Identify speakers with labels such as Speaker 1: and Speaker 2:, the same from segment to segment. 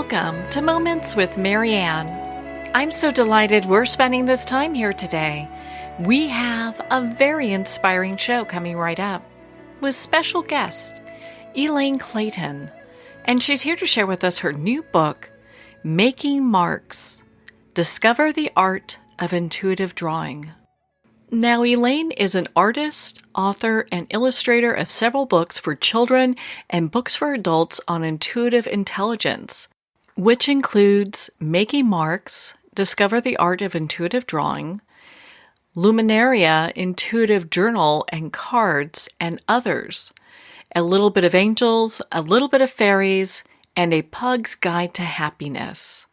Speaker 1: Welcome to Moments with Marianne. I'm so delighted we're spending this time here today. We have a very inspiring show coming right up with special guest, Elaine Clayton. And she's here to share with us her new book, Making Marks, Discover the Art of Intuitive Drawing. Now, Elaine is an artist, author, and illustrator of several books for children and books for adults on intuitive intelligence, which includes Making Marks, Discover the Art of Intuitive Drawing, Luminaria, Intuitive Journal and Cards, and others, A Little Bit of Angels, A Little Bit of Fairies, and A Pug's Guide to Happiness.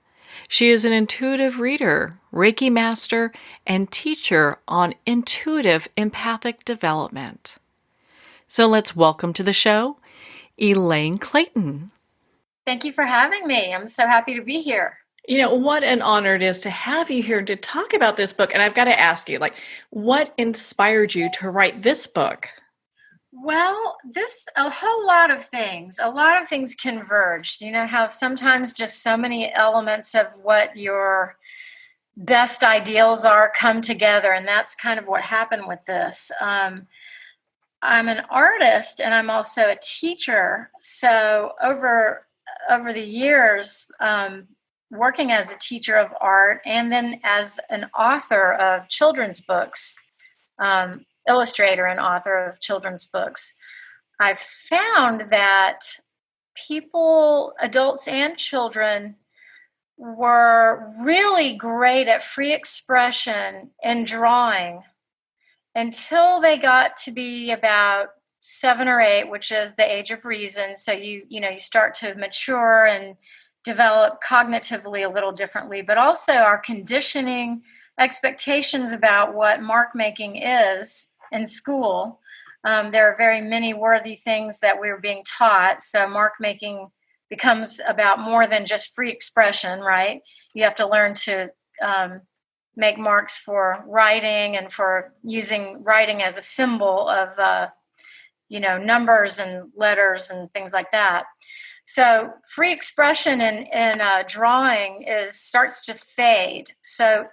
Speaker 1: She is an intuitive reader, Reiki master, and teacher on intuitive empathic development. So let's welcome to the show, Elaine Clayton.
Speaker 2: Thank you for having me. I'm so happy to be here.
Speaker 1: You know, what an honor it is to have you here to talk about this book. And I've got to ask you, what inspired you to write this book?
Speaker 2: Well, a whole lot of things converged. You know how sometimes just so many elements of what your best ideals are come together, and that's kind of what happened with this. I'm an artist and I'm also a teacher. So over the years, working as a teacher of art and then as an author of children's books, illustrator and author of children's books, I've found that people, adults and children, were really great at free expression and drawing until they got to be about 7 or 8, which is the age of reason. So you start to mature and develop cognitively a little differently, but also our conditioning expectations about what mark making is in school. There are very many worthy things that we're being taught. So mark making becomes about more than just free expression, right? You have to learn to make marks for writing and for using writing as a symbol of, numbers and letters and things like that. So free expression in drawing starts to fade. So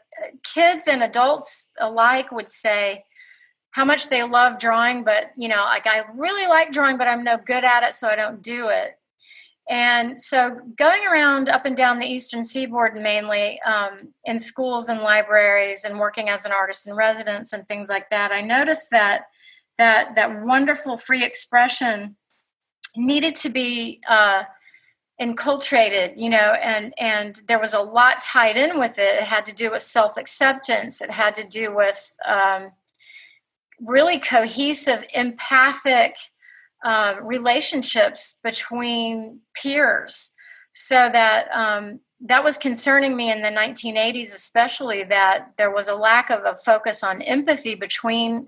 Speaker 2: kids and adults alike would say how much they love drawing, but, I really like drawing, but I'm no good at it, so I don't do it. And so going around up and down the Eastern Seaboard mainly in schools and libraries and working as an artist in residence and things like that, I noticed that wonderful free expression needed to be enculturated, and there was a lot tied in with it. It had to do with self-acceptance. It had to do with really cohesive, empathic relationships between peers. So that was concerning me in the 1980s, especially that there was a lack of a focus on empathy between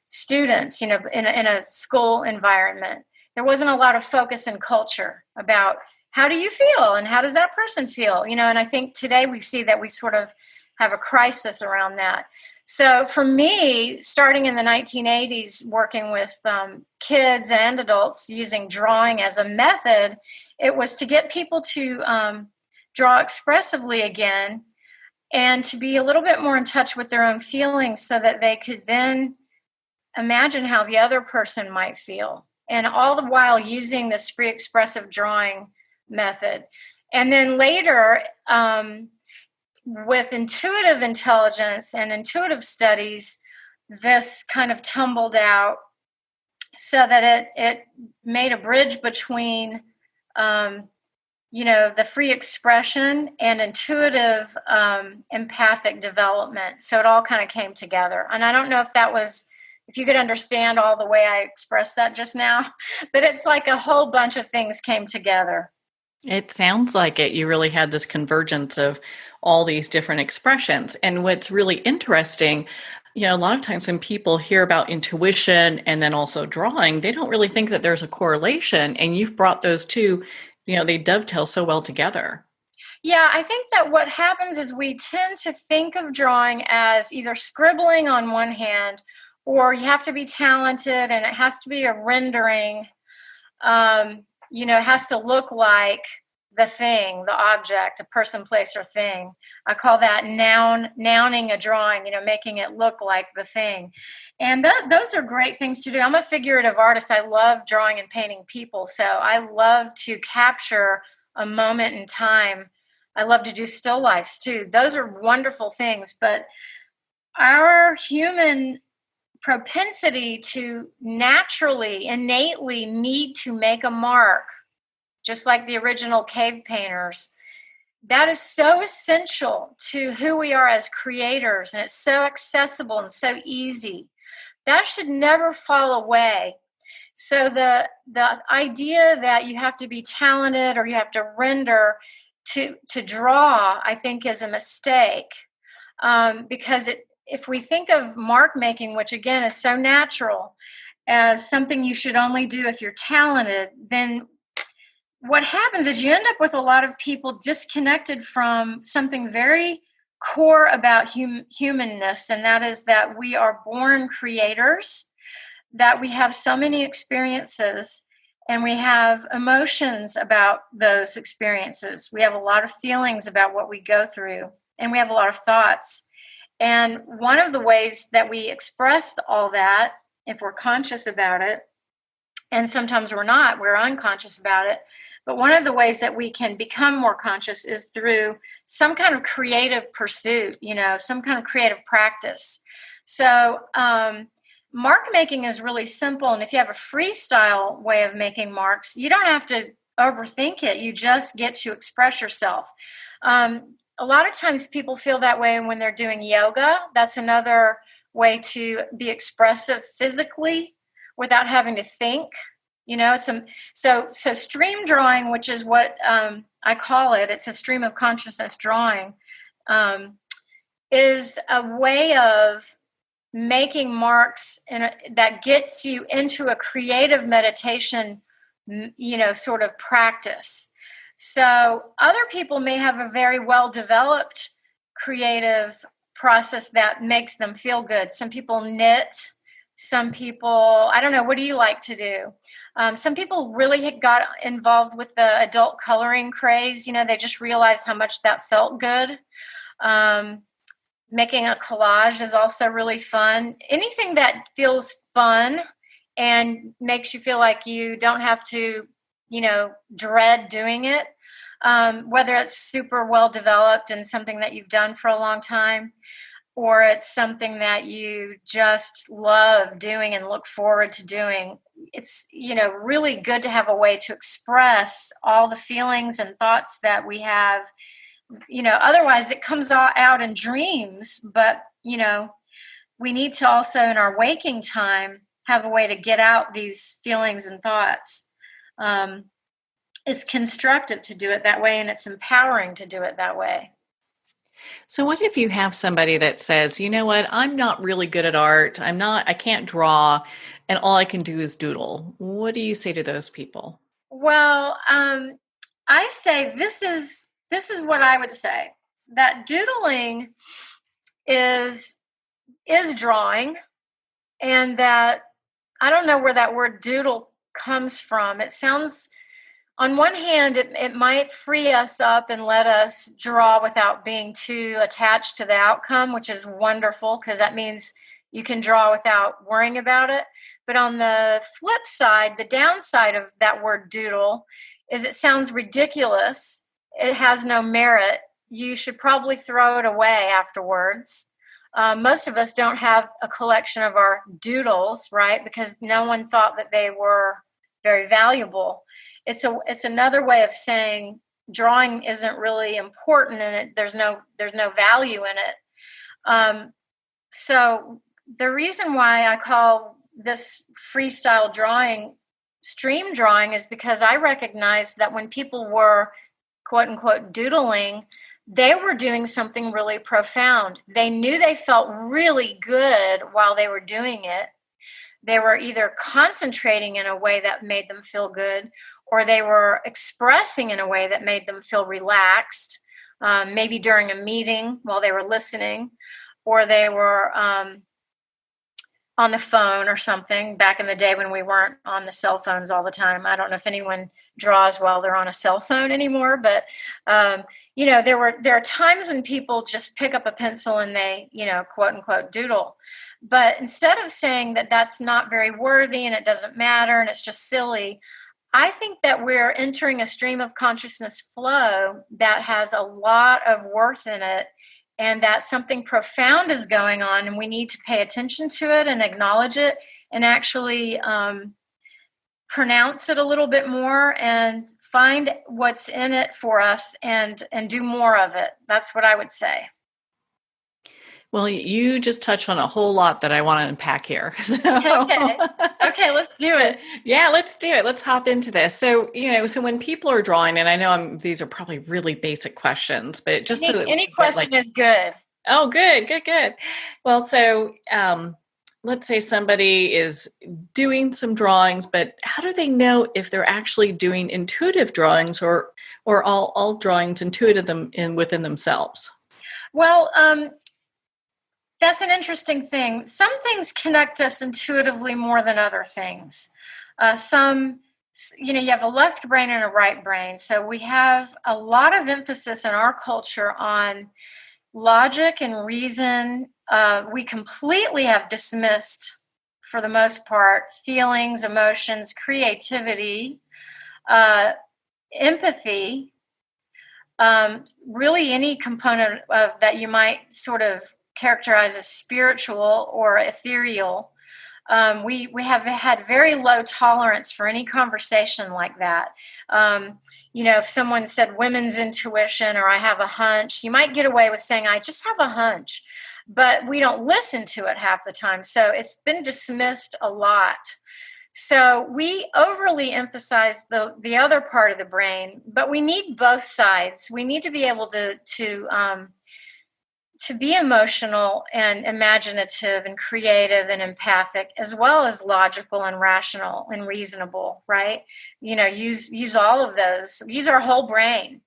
Speaker 2: students, in a school environment. There wasn't a lot of focus in culture about how do you feel and how does that person feel, and I think today we see that we sort of have a crisis around that. So for me, starting in the 1980s, working with kids and adults using drawing as a method, it was to get people to draw expressively again and to be a little bit more in touch with their own feelings so that they could then imagine how the other person might feel. And all the while using this free expressive drawing method. And then later, with intuitive intelligence and intuitive studies, this kind of tumbled out so that it made a bridge between, the free expression and intuitive empathic development. So it all kind of came together. And I don't know if you could understand all the way I expressed that just now, but it's like a whole bunch of things came together.
Speaker 1: It sounds like it. You really had this convergence of all these different expressions. And what's really interesting, a lot of times when people hear about intuition and then also drawing, they don't really think that there's a correlation. And you've brought those two, they dovetail so well together.
Speaker 2: Yeah, I think that what happens is we tend to think of drawing as either scribbling on one hand, or you have to be talented and it has to be a rendering. It has to look like the thing, the object, a person, place, or thing. I call that nouning a drawing, making it look like the thing. And those are great things to do. I'm a figurative artist. I love drawing and painting people. So I love to capture a moment in time. I love to do still lifes too. Those are wonderful things. But our human propensity to naturally, innately need to make a mark, just like the original cave painters, that is so essential to who we are as creators, and it's so accessible and so easy. That should never fall away. So the idea that you have to be talented or you have to render to draw, I think, is a mistake, because if we think of mark making, which again is so natural, as something you should only do if you're talented, then what happens is you end up with a lot of people disconnected from something very core about humanness, and that is that we are born creators, that we have so many experiences, and we have emotions about those experiences. We have a lot of feelings about what we go through, and we have a lot of thoughts. And one of the ways that we express all that, if we're conscious about it, and sometimes we're not, we're unconscious about it, but one of the ways that we can become more conscious is through some kind of creative pursuit, some kind of creative practice. So mark making is really simple. And if you have a freestyle way of making marks, you don't have to overthink it. You just get to express yourself. A lot of times people feel that way when they're doing yoga. That's another way to be expressive physically without having to think. So stream drawing, which is what I call it, it's a stream of consciousness drawing, is a way of making marks that gets you into a creative meditation, sort of practice. So other people may have a very well-developed creative process that makes them feel good. Some people knit. Some people, I don't know, what do you like to do? Some people really got involved with the adult coloring craze. They just realized how much that felt good. Making a collage is also really fun. Anything that feels fun and makes you feel like you don't have to, dread doing it, whether it's super well developed and something that you've done for a long time, or it's something that you just love doing and look forward to doing. It's, really good to have a way to express all the feelings and thoughts that we have. Otherwise it comes out in dreams, but, we need to also in our waking time have a way to get out these feelings and thoughts. It's constructive to do it that way, and it's empowering to do it that way.
Speaker 1: So what if you have somebody that says, you know what, I'm not really good at art. I can't draw, and all I can do is doodle. What do you say to those people?
Speaker 2: Well, I say this is what I would say, that doodling is drawing, and that I don't know where that word doodle comes from. It sounds, on one hand, it might free us up and let us draw without being too attached to the outcome, which is wonderful because that means you can draw without worrying about it. But on the flip side, the downside of that word doodle is it sounds ridiculous. It has no merit. You should probably throw it away afterwards. Most of us don't have a collection of our doodles, right? Because no one thought that they were very valuable. It's another way of saying drawing isn't really important, and there's no value in it. So the reason why I call this freestyle drawing stream drawing is because I recognized that when people were quote unquote doodling, they were doing something really profound. They knew they felt really good while they were doing it. They were either concentrating in a way that made them feel good, or they were expressing in a way that made them feel relaxed, maybe during a meeting while they were listening, or they were on the phone or something back in the day when we weren't on the cell phones all the time. I don't know if anyone draws while they're on a cell phone anymore. But, there are times when people just pick up a pencil and they, quote unquote, doodle. But instead of saying that that's not very worthy and it doesn't matter and it's just silly, I think that we're entering a stream of consciousness flow that has a lot of worth in it, and that something profound is going on, and we need to pay attention to it and acknowledge it and actually pronounce it a little bit more and find what's in it for us and do more of it. That's what I would say.
Speaker 1: Well, you just touched on a whole lot that I want to unpack here. So.
Speaker 2: Okay, let's do it.
Speaker 1: Yeah, let's do it. Let's hop into this. So, so when people are drawing, and I know these are probably really basic questions, but just
Speaker 2: any question is good.
Speaker 1: Oh, good. Well, so let's say somebody is doing some drawings, but how do they know if they're actually doing intuitive drawings or all drawings intuitive within themselves?
Speaker 2: Well, that's an interesting thing. Some things connect us intuitively more than other things. You have a left brain and a right brain. So we have a lot of emphasis in our culture on logic and reason. We completely have dismissed, for the most part, feelings, emotions, creativity, empathy, really any component of that you might sort of characterize as spiritual or ethereal. We have had very low tolerance for any conversation like that. If someone said women's intuition or I have a hunch, you might get away with saying I just have a hunch, but we don't listen to it half the time. So it's been dismissed a lot. So we overly emphasize the other part of the brain, but we need both sides. We need to be able to be emotional and imaginative and creative and empathic, as well as logical and rational and reasonable, right? Use all of those, use our whole brain.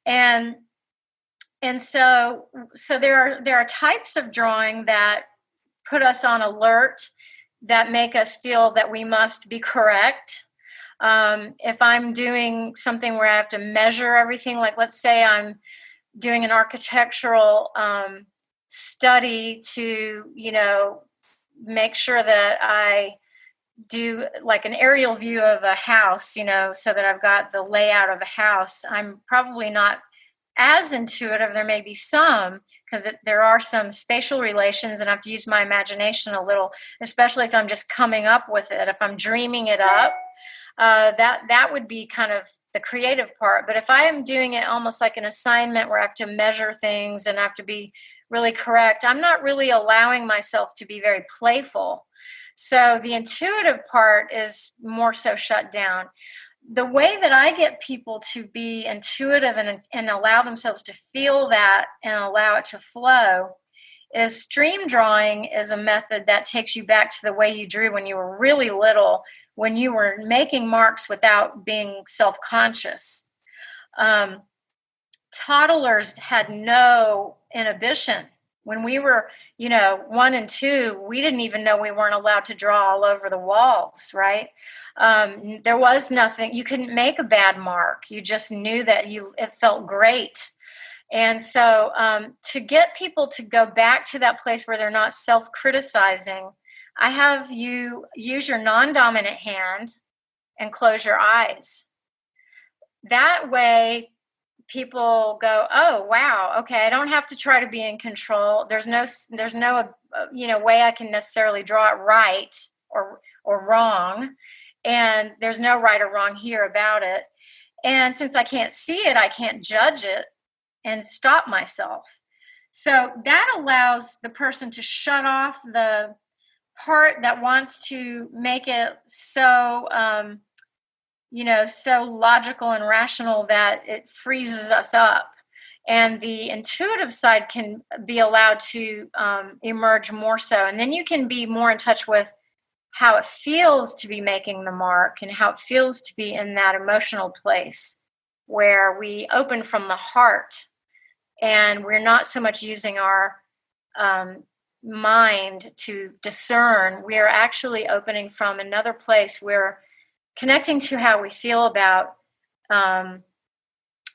Speaker 2: And so there are types of drawing that put us on alert, that make us feel that we must be correct. If I'm doing something where I have to measure everything, like let's say I'm doing an architectural study to, make sure that I do like an aerial view of a house, so that I've got the layout of a house. I'm probably not as intuitive. There may be some, because there are some spatial relations and I have to use my imagination a little, especially if I'm just coming up with it. If I'm dreaming it up, that would be kind of the creative part. But if I am doing it almost like an assignment where I have to measure things and I have to be really correct, I'm not really allowing myself to be very playful. So the intuitive part is more so shut down. The way that I get people to be intuitive and allow themselves to feel that and allow it to flow is stream drawing is a method that takes you back to the way you drew when you were really little, when you were making marks without being self-conscious. Toddlers had no inhibition. When we were, 1 and 2, we didn't even know we weren't allowed to draw all over the walls, right? There was nothing. You couldn't make a bad mark. You just knew that it felt great. And so to get people to go back to that place where they're not self-criticizing, I have you use your non-dominant hand and close your eyes. That way, people go, oh, wow, okay, I don't have to try to be in control. There's no way I can necessarily draw it right or wrong. And there's no right or wrong here about it. And since I can't see it, I can't judge it and stop myself. So that allows the person to shut off the part that wants to make it so so logical and rational that it freezes us up. And the intuitive side can be allowed to emerge more so. And then you can be more in touch with how it feels to be making the mark and how it feels to be in that emotional place where we open from the heart and we're not so much using our mind to discern. We're actually opening from another place where connecting to how we feel about um,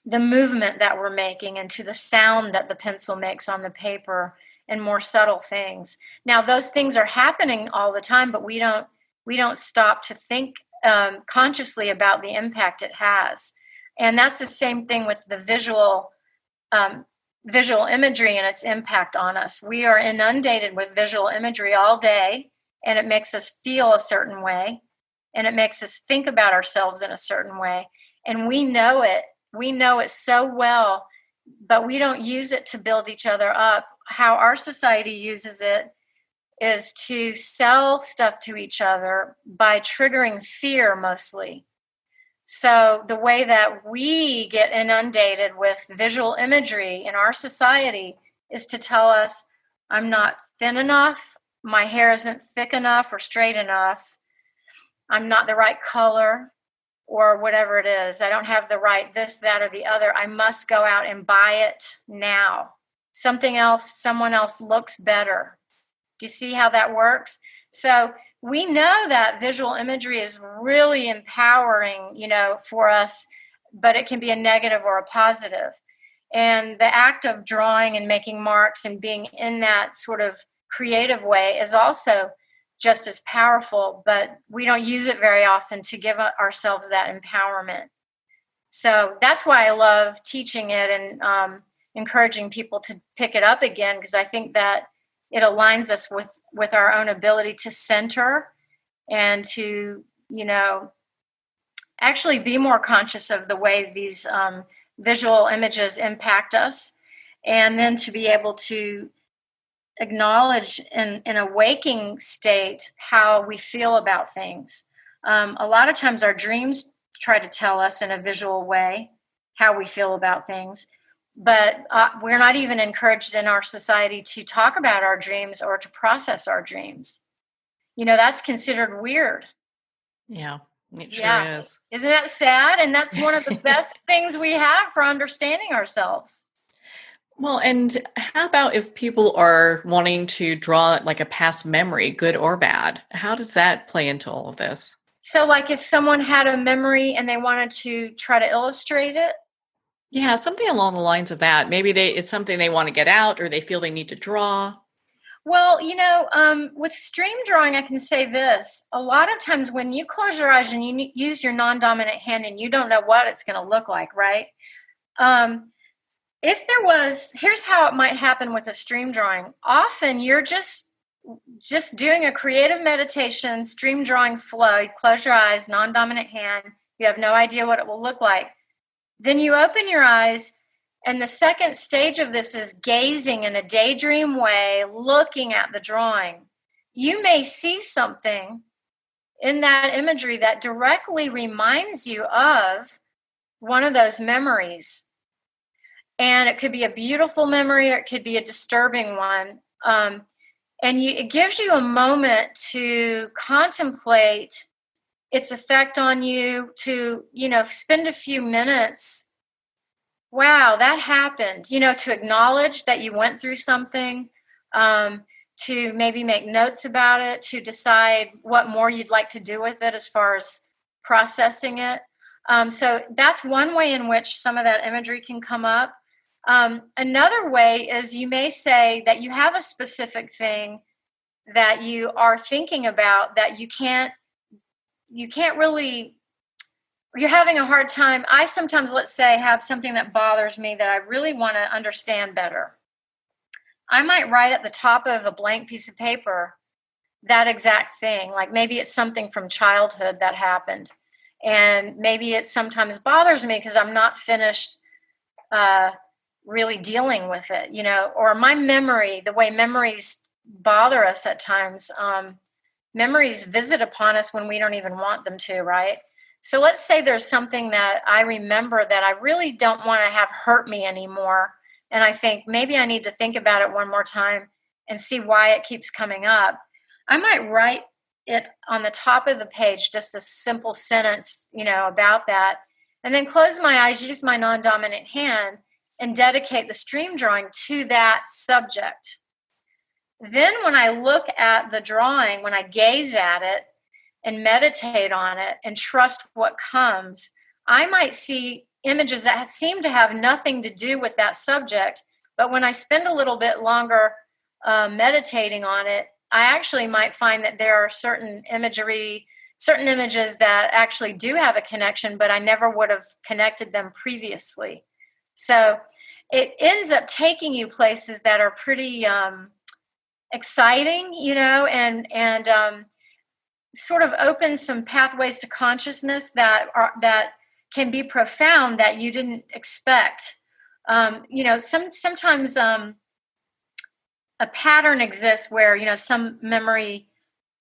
Speaker 2: the movement that we're making and to the sound that the pencil makes on the paper and more subtle things. Now, those things are happening all the time, but we don't stop to think consciously about the impact it has. And that's the same thing with the visual imagery and its impact on us. We are inundated with visual imagery all day, and it makes us feel a certain way, and it makes us think about ourselves in a certain way. And we know it. We know it so well, but we don't use it to build each other up. How our society uses it is to sell stuff to each other by triggering fear mostly. So the way that we get inundated with visual imagery in our society is to tell us, I'm not thin enough, my hair isn't thick enough or straight enough, I'm not the right color, or whatever it is. I don't have the right this, that, or the other. I must go out and buy it now. Something else, someone else looks better. Do you see how that works? So we know that visual imagery is really empowering, for us, but it can be a negative or a positive. And the act of drawing and making marks and being in that sort of creative way is also just as powerful, but we don't use it very often to give ourselves that empowerment. So that's why I love teaching it and encouraging people to pick it up again, because I think that it aligns us with our own ability to center and to, actually be more conscious of the way these visual images impact us, and then to be able to acknowledge in a waking state how we feel about things. A lot of times our dreams try to tell us in a visual way how we feel about things, but we're not even encouraged in our society to talk about our dreams or to process our dreams. That's considered weird.
Speaker 1: Yeah, it sure is.
Speaker 2: Isn't that sad? And that's one of the best things we have for understanding ourselves.
Speaker 1: Well, and how about if people are wanting to draw like a past memory, good or bad? How does that play into all of this?
Speaker 2: So, like if someone had a memory and they wanted to try to illustrate it?
Speaker 1: Yeah, something along the lines of that. Maybe it's something they want to get out or they feel they need to draw.
Speaker 2: Well, with stream drawing, I can say this. A lot of times when you close your eyes and you use your non-dominant hand and you don't know what it's going to look like, right? Here's how it might happen with a stream drawing. Often you're just doing a creative meditation, stream drawing flow. You close your eyes, non-dominant hand. You have no idea what it will look like. Then you open your eyes, and the second stage of this is gazing in a daydream way, looking at the drawing. You may see something in that imagery that directly reminds you of one of those memories. And it could be a beautiful memory or it could be a disturbing one. It gives you a moment to contemplate its effect on you, to, spend a few minutes. Wow, that happened. To acknowledge that you went through something, to maybe make notes about it, to decide what more you'd like to do with it as far as processing it. So that's one way in which some of that imagery can come up. Another way is you may say that you have a specific thing that you are thinking about that you can't really, you're having a hard time. I sometimes, let's say, have something that bothers me that I really want to understand better. I might write at the top of a blank piece of paper that exact thing. Like maybe it's something from childhood that happened. And maybe it sometimes bothers me because I'm not finished really dealing with it, or my memory, the way memories bother us at times. Memories visit upon us when we don't even want them to, right? So let's say there's something that I remember that I really don't want to have hurt me anymore. And I think maybe I need to think about it one more time and see why it keeps coming up. I might write it on the top of the page, just a simple sentence, about that, and then close my eyes, use my non-dominant hand, and dedicate the stream drawing to that subject. Then when I look at the drawing, when I gaze at it and meditate on it and trust what comes, I might see images that seem to have nothing to do with that subject, but when I spend a little bit longer meditating on it, I actually might find that there are certain images that actually do have a connection, but I never would have connected them previously. So it ends up taking you places that are pretty exciting, and sort of opens some pathways to consciousness that can be profound that you didn't expect. Sometimes a pattern exists where some memory,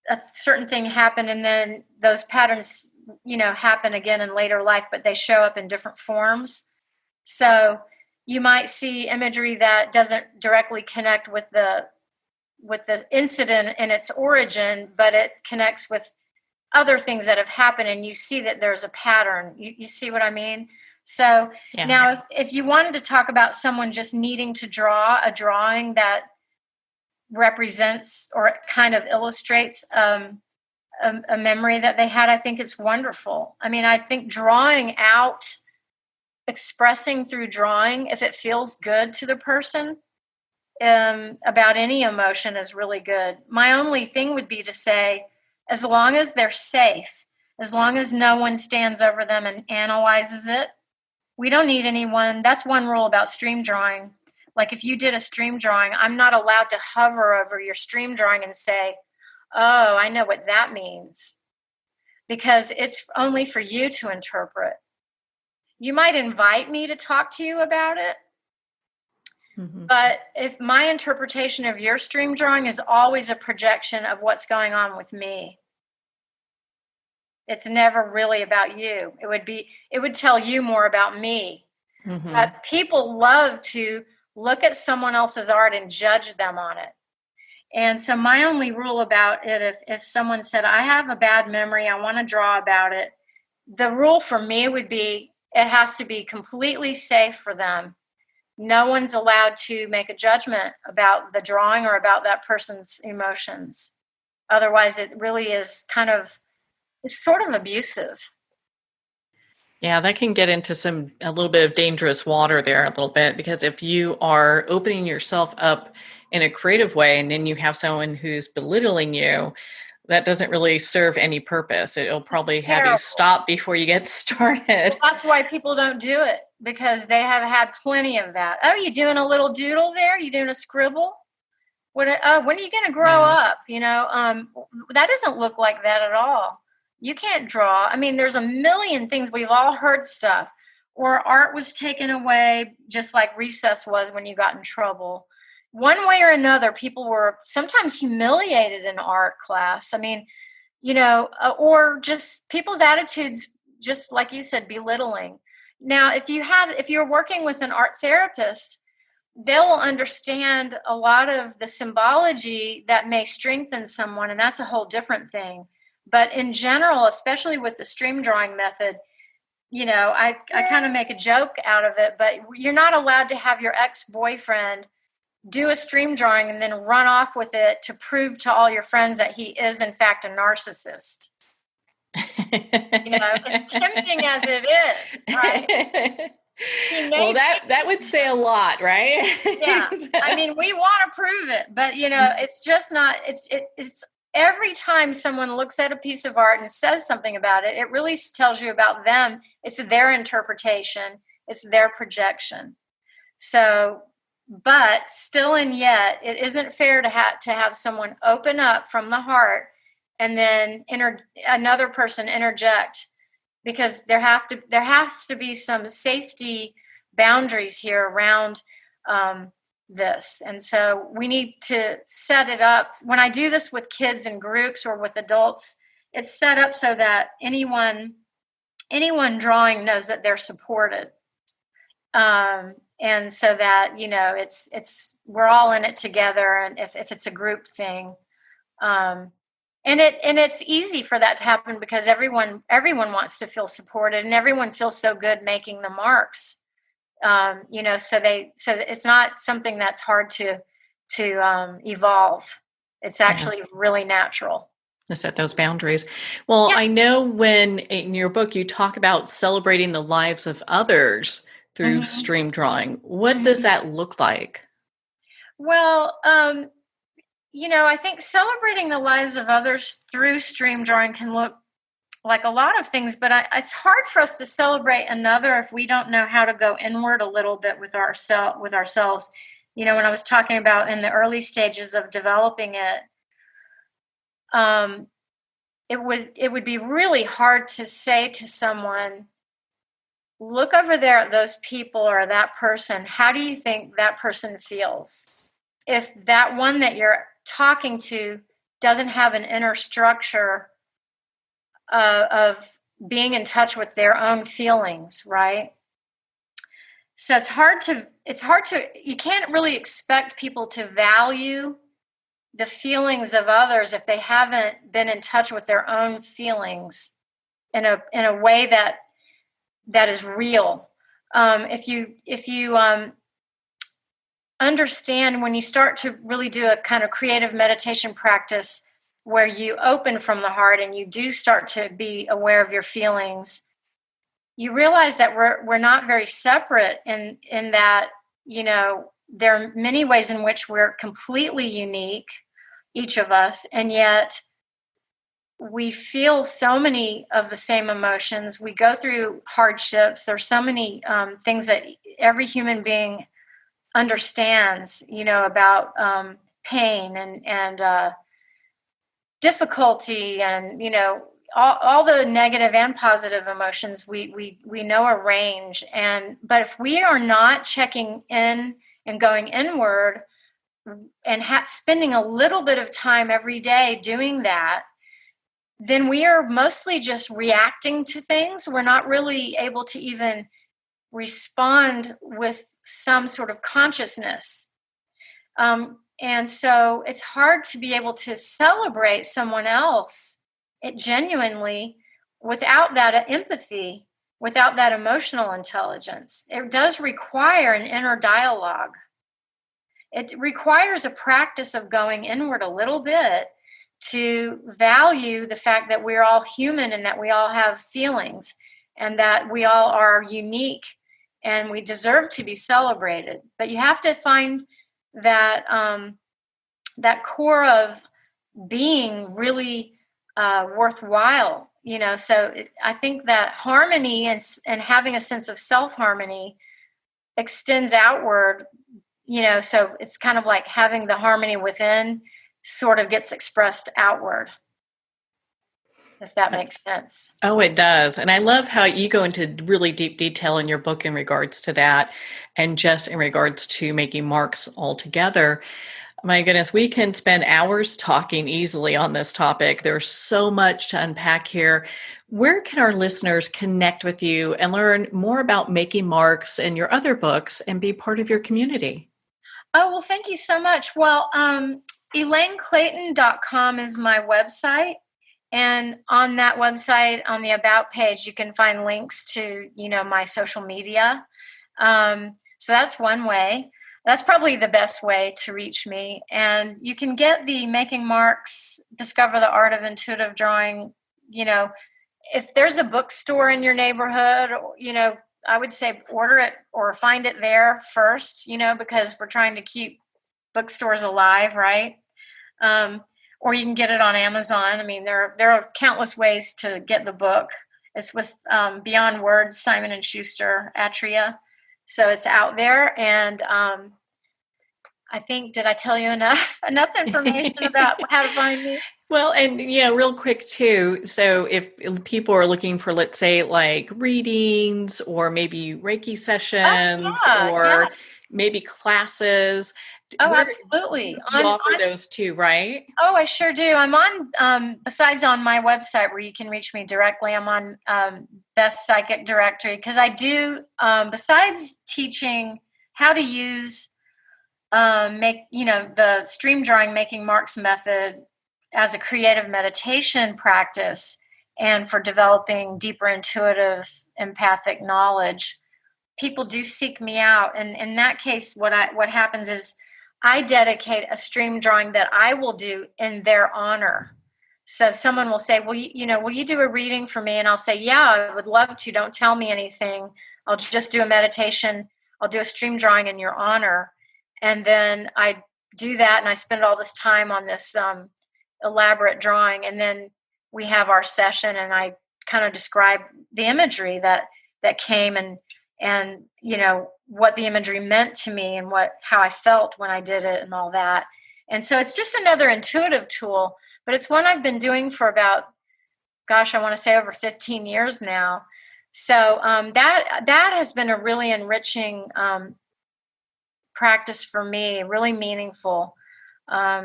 Speaker 2: a certain thing happened, and then those patterns happen again in later life, but they show up in different forms. So you might see imagery that doesn't directly connect with the incident in its origin, but it connects with other things that have happened, and you see that there's a pattern. You see what I mean? So now if you wanted to talk about someone just needing to draw a drawing that represents or kind of illustrates a memory that they had, I think it's wonderful. I mean, I think drawing out, expressing through drawing, if it feels good to the person, about any emotion is really good. My only thing would be to say, as long as they're safe, as long as no one stands over them and analyzes it, we don't need anyone. That's one rule about stream drawing. Like if you did a stream drawing, I'm not allowed to hover over your stream drawing and say, oh, I know what that means, because it's only for you to interpret. You might invite me to talk to you about it, but if my interpretation of your stream drawing is always a projection of what's going on with me, it's never really about you. It would tell you more about me. But people love to look at someone else's art and judge them on it. And so my only rule about it, if someone said, I have a bad memory, I want to draw about it, the rule for me would be it has to be completely safe for them. No one's allowed to make a judgment about the drawing or about that person's emotions. Otherwise, it really is it's sort of abusive.
Speaker 1: Yeah, that can get into a little bit of dangerous water there a little bit, because if you are opening yourself up in a creative way and then you have someone who's belittling you, that doesn't really serve any purpose. It'll probably have you stop before you get started.
Speaker 2: Well, that's why people don't do it, because they have had plenty of that. Oh, you doing a little doodle there? You doing a scribble? When are you going to grow up? That doesn't look like that at all. You can't draw. I mean, there's a million things. We've all heard stuff. Or art was taken away, just like recess was when you got in trouble. One way or another, people were sometimes humiliated in art class. I mean, or just people's attitudes, just like you said, belittling. Now, if you're working with an art therapist, they'll understand a lot of the symbology that may strengthen someone, and that's a whole different thing. But in general, especially with the stream drawing method, I kind of make a joke out of it, but you're not allowed to have your ex-boyfriend do a stream drawing and then run off with it to prove to all your friends that he is, in fact, a narcissist. As tempting as it is, right?
Speaker 1: Well, that would say a lot, right?
Speaker 2: Yeah. I mean, we want to prove it, but it's just not, it's every time someone looks at a piece of art and says something about it, it really tells you about them. It's their interpretation. It's their projection. So, but still and yet, it isn't fair to have someone open up from the heart and then another person interject, because there has to be some safety boundaries here around this. And so we need to set it up. When I do this with kids in groups or with adults, it's set up so that anyone drawing knows that they're supported. And so that, we're all in it together. And if it's a group thing, and it's easy for that to happen because everyone wants to feel supported, and everyone feels so good making the marks. So it's not something that's hard to evolve. It's actually really natural.
Speaker 1: To set those boundaries. Well,
Speaker 2: Yeah.
Speaker 1: I know when in your book you talk about celebrating the lives of others through
Speaker 2: Hmm.
Speaker 1: stream drawing. What does
Speaker 2: Hmm.
Speaker 1: that look like?
Speaker 2: Well, I think celebrating the lives of others through stream drawing can look like a lot of things, but it's hard for us to celebrate another if we don't know how to go inward a little bit with ourselves. When I was talking about in the early stages of developing it, um, it would be really hard to say to someone, look over there at those people or that person. How do you think that person feels? If that one that you're talking to doesn't have an inner structure of being in touch with their own feelings, right? So it's hard to you can't really expect people to value the feelings of others if they haven't been in touch with their own feelings in a way that is real. If you understand, when you start to really do a kind of creative meditation practice where you open from the heart and you do start to be aware of your feelings, you realize that we're not very separate in that, there are many ways in which we're completely unique, each of us, and yet we feel so many of the same emotions. We go through hardships. There's so many things that every human being understands, about pain and difficulty, and all the negative and positive emotions we know a range. But if we are not checking in and going inward and spending a little bit of time every day doing that, then we are mostly just reacting to things. We're not really able to even respond with some sort of consciousness. And so it's hard to be able to celebrate someone else genuinely without that empathy, without that emotional intelligence. It does require an inner dialogue. It requires a practice of going inward a little bit to value the fact that we're all human and that we all have feelings and that we all are unique and we deserve to be celebrated. But you have to find that that core of being really worthwhile. I think that harmony and having a sense of self-harmony extends outward. So it's kind of like having the harmony within sort of gets expressed outward, if that makes sense.
Speaker 1: Oh, it does. And I love how you go into really deep detail in your book in regards to that and just in regards to making marks altogether. My goodness, we can spend hours talking easily on this topic. There's so much to unpack here. Where can our listeners connect with you and learn more about making marks and your other books and be part of your community?
Speaker 2: Oh, well, thank you so much. Well, ElaineClayton.com is my website. And on that website, on the About page, you can find links to, my social media. So that's one way. That's probably the best way to reach me. And you can get the Making Marks, Discover the Art of Intuitive Drawing, if there's a bookstore in your neighborhood, I would say order it or find it there first, because we're trying to keep bookstores alive, right? Or you can get it on Amazon. I mean, there are countless ways to get the book. It's with Beyond Words, Simon and Schuster, Atria. So it's out there. And I think, did I tell you enough information about how to find me?
Speaker 1: Well, and real quick too. So if people are looking for, let's say, like readings or maybe Reiki
Speaker 2: Oh,
Speaker 1: sessions
Speaker 2: yeah.
Speaker 1: or maybe classes,
Speaker 2: Oh,
Speaker 1: where
Speaker 2: absolutely.
Speaker 1: you offer those too, right?
Speaker 2: Oh, I sure do. I'm on, besides on my website where you can reach me directly, I'm on Best Psychic Directory, because I do, besides teaching how to use, the stream drawing making marks method as a creative meditation practice and for developing deeper intuitive empathic knowledge, people do seek me out. And in that case, what happens is I dedicate a stream drawing that I will do in their honor. So someone will say, well, will you do a reading for me? And I'll say, yeah, I would love to. Don't tell me anything. I'll just do a meditation. I'll do a stream drawing in your honor. And then I do that, and I spend all this time on this elaborate drawing. And then we have our session, and I kind of describe the imagery that came, and what the imagery meant to me, and how I felt when I did it, and all that. And so it's just another intuitive tool, but it's one I've been doing for about, I want to say over 15 years now. So that has been a really enriching practice for me, really meaningful.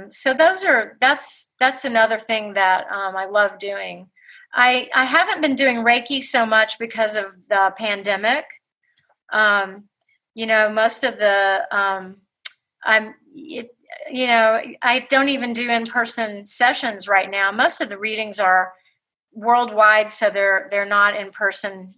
Speaker 2: So that's another thing that I love doing. I haven't been doing Reiki so much because of the pandemic. Most of the I don't even do in-person sessions right now. Most of the readings are worldwide, so they're not in person,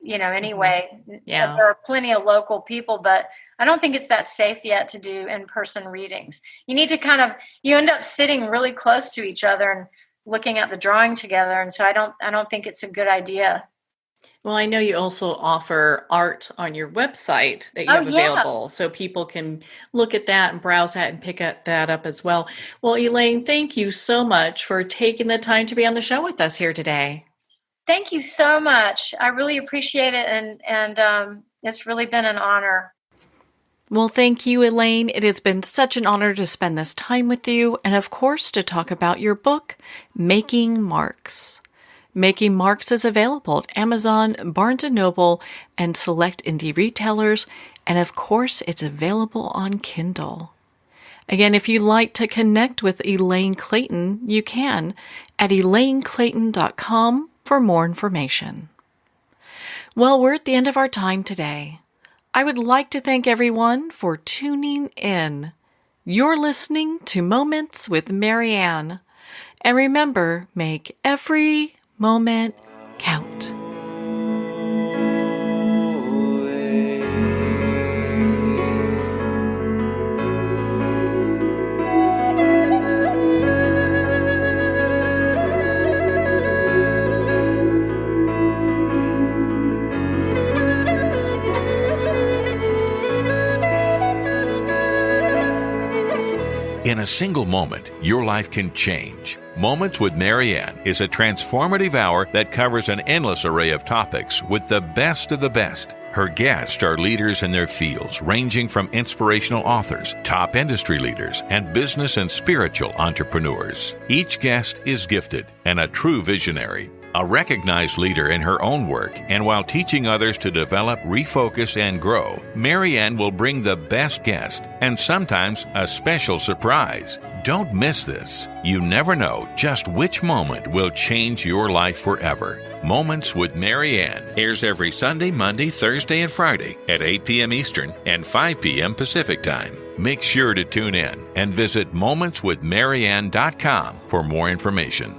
Speaker 2: anyway.
Speaker 1: Yeah.
Speaker 2: There are plenty of local people, but I don't think it's that safe yet to do in-person readings. You need to you end up sitting really close to each other and looking at the drawing together. And so I don't think it's a good idea.
Speaker 1: Well, I know you also offer art on your website that you have available, so people can look at that and browse that and pick that up as well. Well, Elaine, thank you so much for taking the time to be on the show with us here today.
Speaker 2: Thank you so much. I really appreciate it, and it's really been an honor.
Speaker 1: Well, thank you, Elaine. It has been such an honor to spend this time with you, and of course, to talk about your book, Making Marks. Making Marks is available at Amazon, Barnes & Noble, and select indie retailers, and of course, it's available on Kindle. Again, if you'd like to connect with Elaine Clayton, you can at elaineclayton.com for more information. Well, we're at the end of our time today. I would like to thank everyone for tuning in. You're listening to Moments with Marianne. And remember, make every moment count.
Speaker 3: In a single moment, your life can change. Moments with Marianne is a transformative hour that covers an endless array of topics with the best of the best. Her guests are leaders in their fields, ranging from inspirational authors, top industry leaders, and business and spiritual entrepreneurs. Each guest is gifted and a true visionary, a recognized leader in her own work, and while teaching others to develop, refocus, and grow, Marianne will bring the best guest and sometimes a special surprise. Don't miss this. You never know just which moment will change your life forever. Moments with Marianne airs every Sunday, Monday, Thursday, and Friday at 8 p.m. Eastern and 5 p.m. Pacific Time. Make sure to tune in and visit momentswithmarianne.com for more information.